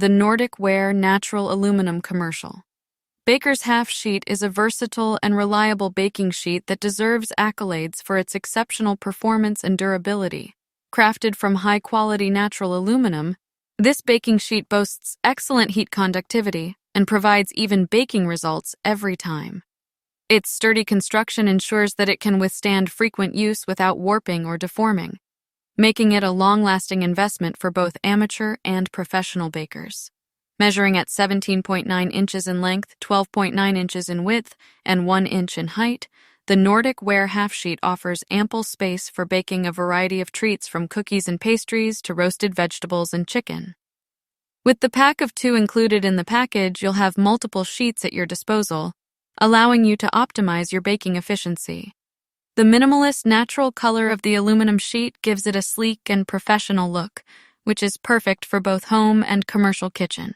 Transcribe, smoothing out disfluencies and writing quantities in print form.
The Nordic Ware Natural Aluminum Commercial. Baker's Half Sheet is a versatile and reliable baking sheet that deserves accolades for its exceptional performance and durability. Crafted from high-quality natural aluminum, this baking sheet boasts excellent heat conductivity and provides even baking results every time. Its sturdy construction ensures that it can withstand frequent use without warping or deforming, making it a long-lasting investment for both amateur and professional bakers. Measuring at 17.9 inches in length, 12.9 inches in width, and 1 inch in height, the Nordic Ware Half Sheet offers ample space for baking a variety of treats from cookies and pastries to roasted vegetables and chicken. With the pack of 2 included in the package, you'll have multiple sheets at your disposal, allowing you to optimize your baking efficiency. The minimalist natural color of the aluminum sheet gives it a sleek and professional look, which is perfect for both home and commercial kitchen.